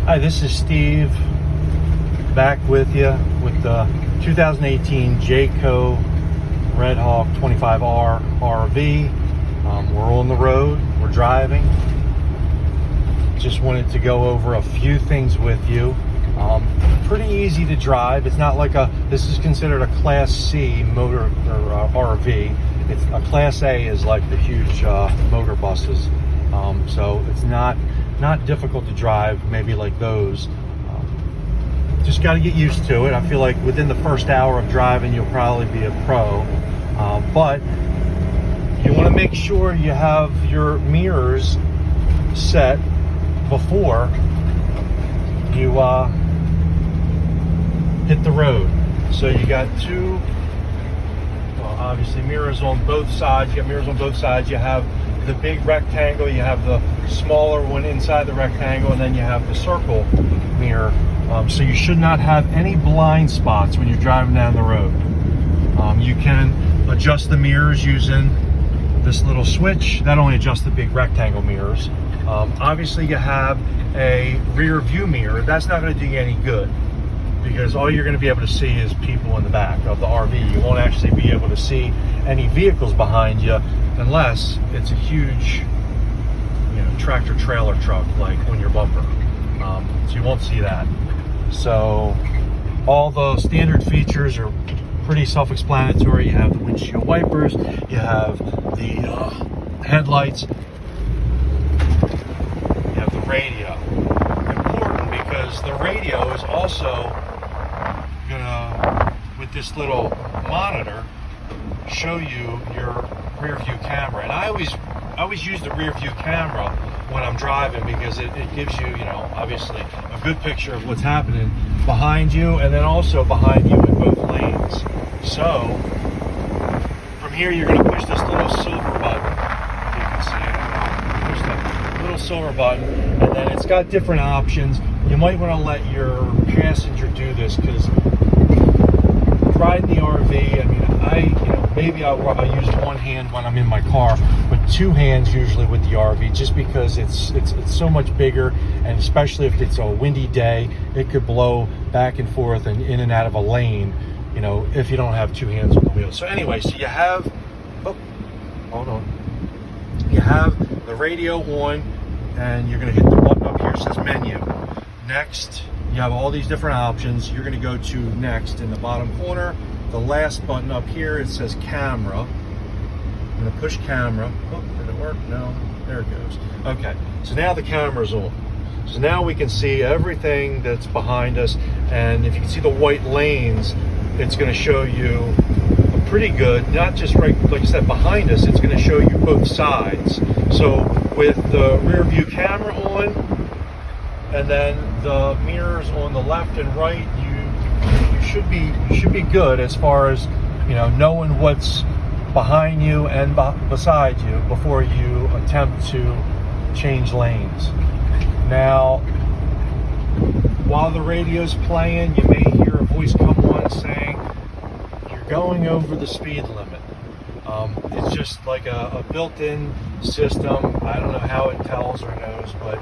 Hi, this is Steve, back with you with the 2018 Jayco Redhawk 25R RV. We're on the road, we're driving. Just wanted to go over a few things with you. Pretty easy to drive. It's not like this is considered a Class C motor or RV. It's a Class A is like the huge motor buses. So it's not difficult to drive, maybe like those. Just got to get used to it. I feel like within the first hour of driving, you'll probably be a pro. But you want to make sure you have your mirrors set before you hit the road. So you got two, well, obviously mirrors on both sides. You got mirrors on both sides. You have the big rectangle, you have the smaller one inside the rectangle, and then you have the circle mirror. So you should not have any blind spots when you're driving down the road. You can adjust the mirrors using this little switch. That only adjusts the big rectangle mirrors. Obviously you have a rear view mirror. That's not going to do you any good, because all you're going to be able to see is people in the back of the RV. You won't actually be able to see any vehicles behind you unless it's a huge, tractor trailer truck like on your bumper. So you won't see that. So all the standard features are pretty self-explanatory. You have the windshield wipers, you have the headlights, you have the radio. Important because the radio is also gonna, with this little monitor, show you your rear view camera. And I always use the rear view camera when I'm driving, because it gives you, obviously a good picture of what's happening behind you, and then also behind you in both lanes. So from here you're going to push this little silver button, if you can see it. Push that little silver button, and then it's got different options. You might want to let your passenger do this, because riding the RV, I mean, maybe I'll use one hand when I'm in my car, but two hands usually with the RV, just because it's so much bigger, and especially if it's a windy day, it could blow back and forth and in and out of a lane, if you don't have two hands on the wheel. So anyway, so you have, you have the radio on, and you're going to hit the button up here that says menu. Next, you have all these different options. You're going to go to next in the bottom corner. The last button up here, it says camera. I'm going to push camera. Oh, did it work? No. There it goes. Okay, so now the camera's on. So now we can see everything that's behind us, and if you can see the white lanes, it's going to show you pretty good, not just right, like I said, behind us, it's going to show you both sides. So with the rear view camera on, and then the mirrors on the left and right, you should be good as far as knowing what's behind you and beside you before you attempt to change lanes. Now, while the radio's playing, you may hear a voice come on saying you're going over the speed limit. It's just like a built-in system. I don't know how it tells or knows, but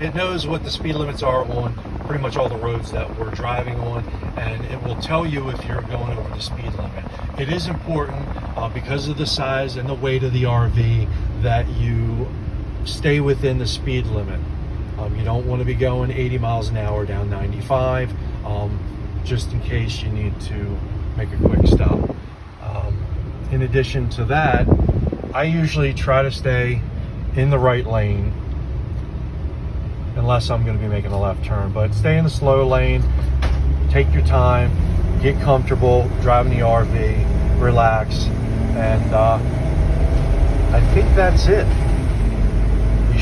it knows what the speed limits are on pretty much all the roads that we're driving on, and it will tell you if you're going over the speed limit. It is important because of the size and the weight of the RV that you stay within the speed limit. You don't want to be going 80 miles an hour down 95, just in case you need to make a quick stop. In addition to that, I usually try to stay in the right lane, unless I'm going to be making a left turn, but stay in the slow lane, take your time, get comfortable driving the RV, relax, and I think that's it. You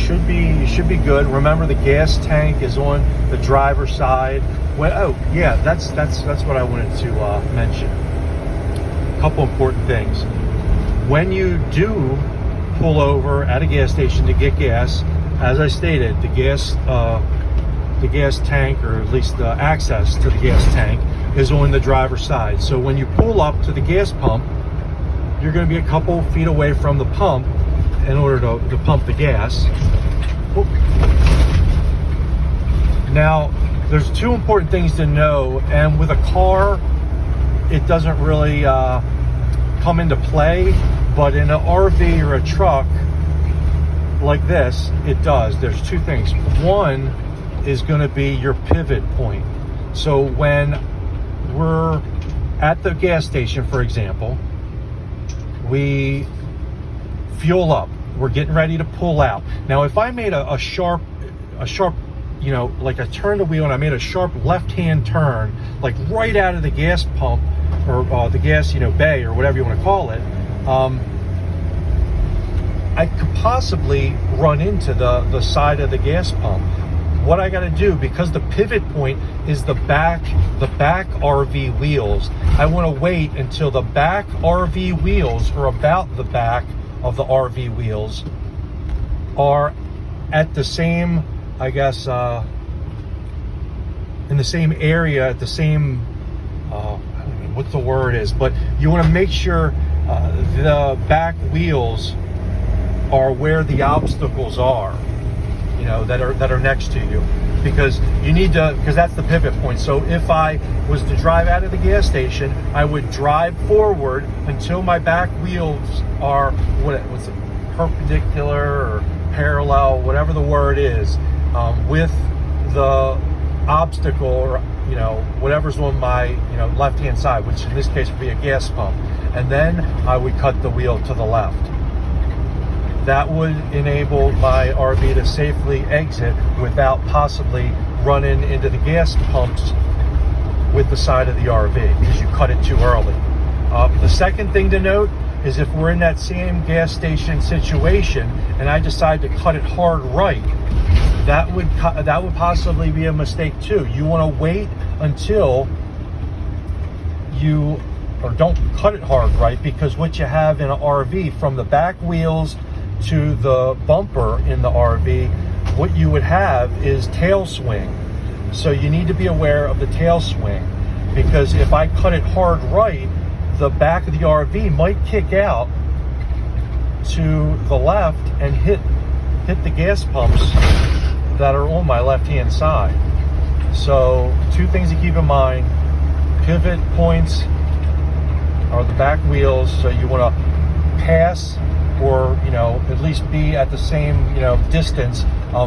should be good. Remember, the gas tank is on the driver's side. That's what I wanted to mention. A couple important things. When you do pull over at a gas station to get gas, as I stated, the gas tank, or at least the access to the gas tank, is on the driver's side. So when you pull up to the gas pump, you're going to be a couple feet away from the pump in order to pump the gas. Now, there's two important things to know, and with a car, it doesn't really come into play, but in an RV or a truck like this, it does. There's two things. One is going to be your pivot point. So when we're at the gas station, for example, we fuel up, we're getting ready to pull out. Now, if I made a sharp, you know, like I turned the wheel and I made a sharp left-hand turn, like right out of the gas pump or the gas, you know, bay or whatever you want to call it, I could possibly run into the side of the gas pump. What I got to do, because the pivot point is the back RV wheels, I want to wait until the back RV wheels, or about the back of the RV wheels, are at the same, I guess, in the same area, at the same, I don't know what the word is, but you want to make sure the back wheels are where the obstacles are, you know, that are next to you, because you need to, because that's the pivot point. So if I was to drive out of the gas station, I would drive forward until my back wheels are, what's it, perpendicular or parallel, whatever the word is, with the obstacle, or, you know, whatever's on my, you know, left-hand side, which in this case would be a gas pump, and then I would cut the wheel to the left. That would enable my RV to safely exit without possibly running into the gas pumps with the side of the RV, because you cut it too early. The second thing to note is, if we're in that same gas station situation and I decide to cut it hard right, that would possibly be a mistake too. You want to wait until you, or don't cut it hard right, because what you have in an RV, from the back wheels to the bumper in the RV, what you would have is tail swing. So you need to be aware of the tail swing, because if I cut it hard right, the back of the RV might kick out to the left and hit the gas pumps that are on my left-hand side. So two things to keep in mind: pivot points are the back wheels, so you want to pass, or, you know, at least be at the same, you know, distance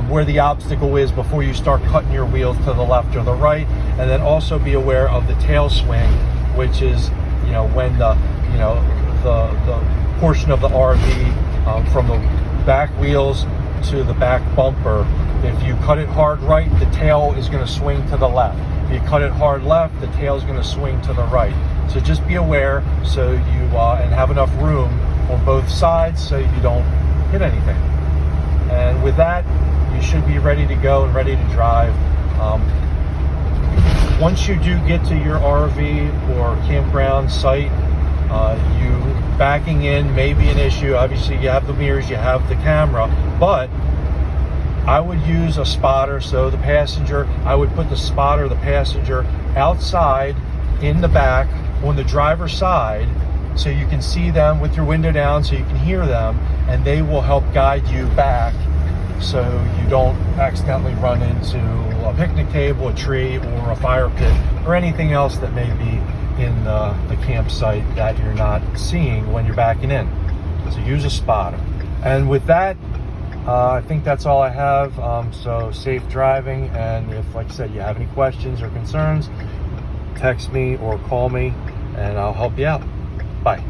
where the obstacle is before you start cutting your wheels to the left or the right. And then also be aware of the tail swing, which is, you know, when the, you know, the portion of the RV from the back wheels to the back bumper, if you cut it hard right, the tail is going to swing to the left. If you cut it hard left, the tail is going to swing to the right. So just be aware, so you and have enough room on both sides so you don't hit anything. And with that, you should be ready to go and ready to drive. Once you do get to your RV or campground site, you backing in may be an issue. Obviously, you have the mirrors, you have the camera, but I would use a spotter. So the passenger, I would put the spotter, the passenger, outside in the back on the driver's side, so you can see them with your window down, so you can hear them, and they will help guide you back, so you don't accidentally run into a picnic table, a tree, or a fire pit, or anything else that may be in the campsite that you're not seeing when you're backing in. So use a spotter. And with that, I think that's all I have. So safe driving, and if, like I said, you have any questions or concerns, text me or call me, and I'll help you out. Bye.